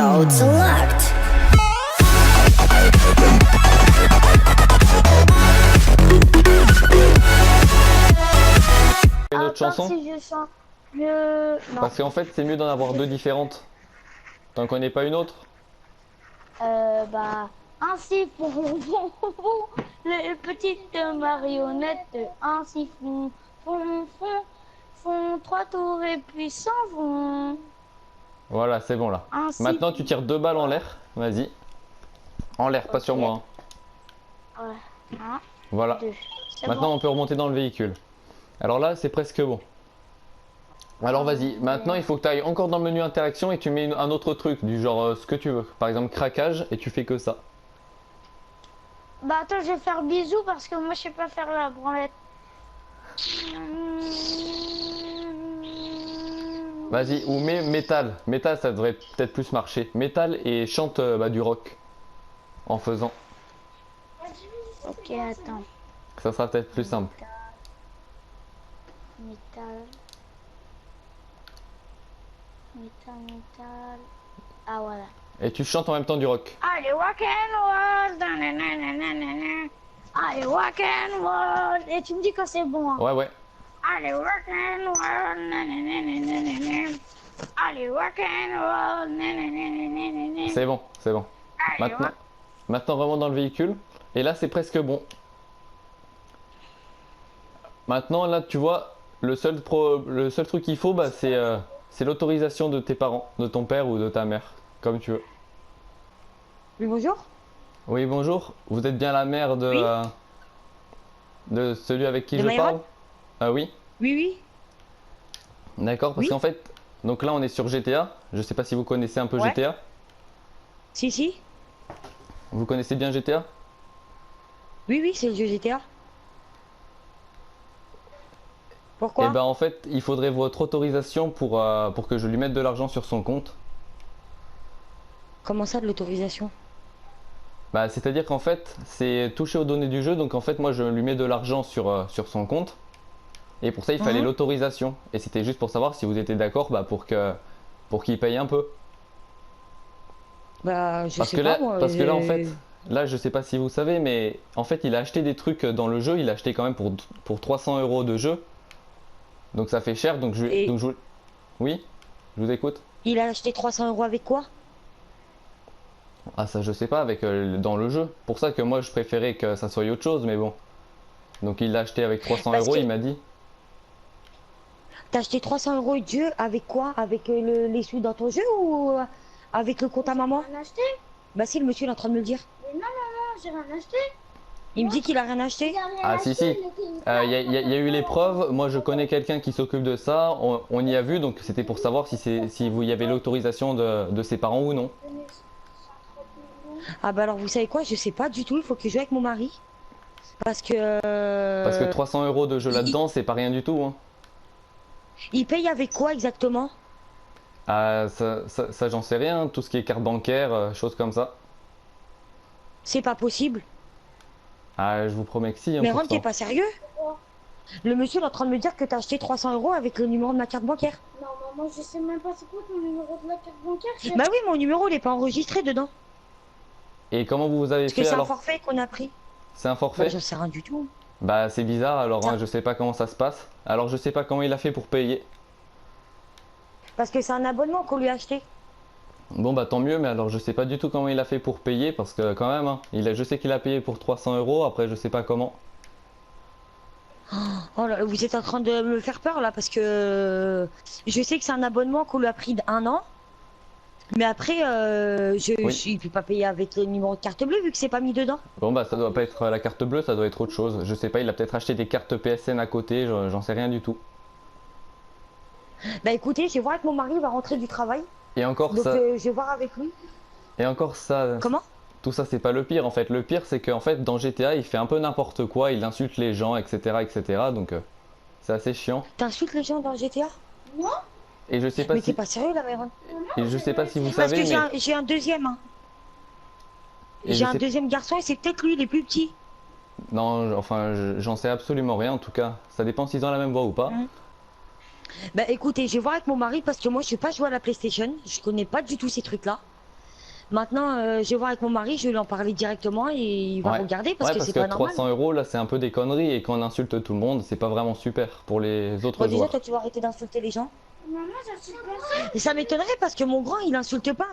Code Select. Une autre chanson? Si je chante le... Non. Parce qu'en fait, c'est mieux d'en avoir deux différentes. T'en connais pas une autre? Bah... Ainsi font les petites marionnettes. Ainsi font trois tours et puis s'en vont. Voilà, c'est bon là. Ainsi Maintenant, tu tires deux balles en l'air. Vas-y. En l'air, pas sur moi, hein. Ouais. Un, Voilà. deux. C'est Maintenant, bon. on peut remonter dans le véhicule. Alors là, c'est presque bon. Alors vas-y, maintenant il faut que tu ailles encore dans le menu interaction et tu mets un autre truc, du genre ce que tu veux. Par exemple craquage et tu fais que ça. Bah attends, je vais faire bisous parce que moi je sais pas faire la branlette. Vas-y, ou mets métal. Métal, ça devrait peut-être plus marcher. Métal et chante du rock. En faisant. Ok, attends. Ça sera peut-être plus simple. Métal. Métal. Ah voilà. Et tu chantes en même temps du rock. Allez, rock'n'roll. Nananana. Allez, rock'n'roll. Et tu me dis quand c'est bon. Hein. Ouais, ouais. Allez, rock'n'roll. Nananana. Allez, rock'n'roll. Nananana. C'est bon, c'est bon. Allez, Maintenant remonte dans le véhicule. Et là, c'est presque bon. Maintenant, là, tu vois, le seul truc qu'il faut, bah, c'est l'autorisation de tes parents, de ton père ou de ta mère, comme tu veux. Oui, bonjour. Oui, bonjour. Vous êtes bien la mère de, Oui. De celui avec qui De je Myron? parle? Ah oui, Oui, oui. d'accord, parce Oui. qu'en fait, donc là on est sur GTA. Je sais pas si vous connaissez un peu Ouais. GTA. Si, si. Vous connaissez bien GTA? Oui, oui, c'est le jeu GTA. Et Pourquoi? ben en fait, il faudrait votre autorisation pour que je lui mette de l'argent sur son compte. Comment ça, de l'autorisation? Bah, c'est-à-dire qu'en fait, c'est toucher aux données du jeu, donc en fait, moi je lui mets de l'argent sur son compte. Et pour ça, il fallait Mhm. l'autorisation. Et c'était juste pour savoir si vous étiez d'accord bah, pour qu'il paye un peu. Bah, je sais pas, moi. Parce que là, en fait, là, je sais pas si vous savez, mais en fait, il a acheté des trucs dans le jeu. Il a acheté quand même pour 300 € de jeu. Donc ça fait cher. Et Oui, je vous écoute. il a acheté 300 € avec quoi? Ah, ça, je sais pas, avec dans le jeu. Pour ça que moi, je préférais que ça soit autre chose, mais bon. Donc il l'a acheté avec 300 Parce €, que il m'a dit. t'as acheté 300 € de jeu avec quoi? Avec les sous dans ton jeu ou avec le compte à maman? J'ai rien acheté. Bah, si, le monsieur il est en train de me le dire. Mais non, j'ai rien acheté. Il me dit qu'il a rien acheté. J'ai rien Ah, si, acheté. si. Il y a eu les preuves. Moi, je connais quelqu'un qui s'occupe de ça. On y a vu, donc c'était pour savoir si vous y avez l'autorisation de ses parents ou non. Ah, bah alors, vous savez quoi? Je sais pas du tout. Il faut que je joue avec mon mari. Parce que Parce que 300 € de jeu là-dedans, c'est pas rien du tout, hein. il paye avec quoi exactement? Ah, ça, j'en sais rien. Tout ce qui est carte bancaire, choses comme ça. C'est pas possible. Ah, je vous promets que si, hein, Mais Ron, t'es pourtant. pas sérieux? Le monsieur est en train de me dire que t'as acheté 300 € avec le numéro de ma carte bancaire. Non, maman, je sais même pas c'est quoi ton numéro de la carte bancaire. Bah oui, mon numéro il est pas enregistré dedans. Et comment vous avez Parce que fait c'est un alors? forfait qu'on a pris. C'est un Bah forfait? j'en sais rien du tout. Bah, c'est bizarre, alors hein, Ça. je sais pas comment ça se passe. Alors, je sais pas comment il a fait pour payer. Parce que c'est un abonnement qu'on lui a acheté. Bon bah tant mieux, mais alors je sais pas du tout comment il a fait pour payer parce que quand même, hein, je sais qu'il a payé pour 300 €, après je sais pas comment. Oh là, vous êtes en train de me faire peur là parce que je sais que c'est un abonnement qu'on lui a pris d'1 an. Mais après, Oui. il peut pas payer avec le numéro de carte bleue vu que c'est pas mis dedans. Bon bah ça doit pas être la carte bleue, ça doit être autre chose. Je sais pas, il a peut-être acheté des cartes PSN à côté, j'en sais rien du tout. Bah écoutez, je vais voir avec mon mari, il va rentrer du travail. Et encore Donc ça, je vais voir avec lui. et encore ça, Comment? tout ça c'est pas le pire en fait. Le pire c'est qu'en fait dans GTA il fait un peu n'importe quoi, il insulte les gens, etc. etc. Donc c'est assez chiant. T'insultes les gens dans GTA? Et je sais pas Mais t'es si, pas sérieux là, Myron? et je sais pas si vous Parce savez, que mais j'ai un deuxième. Hein. et J'ai je un sais, deuxième garçon et c'est peut-être lui, il est plus petit. non, enfin j'en sais absolument rien en tout cas. Ça dépend s'ils ont la même voix ou pas. Hein. Bah écoutez, je vais voir avec mon mari parce que moi je sais pas jouer à la PlayStation. Je connais pas du tout ces trucs-là. Maintenant, je vais voir avec mon mari, je vais lui en parler directement et il va Ouais. regarder parce Ouais, que parce c'est que pas normal. 300 euros, là, c'est un peu des conneries et quand on insulte tout le monde, c'est pas vraiment super pour les autres Bon, déjà, toi, joueurs. tu vas arrêter d'insulter les gens. Maman, j'insulte personne. Et ça m'étonnerait parce que mon grand, il insulte pas.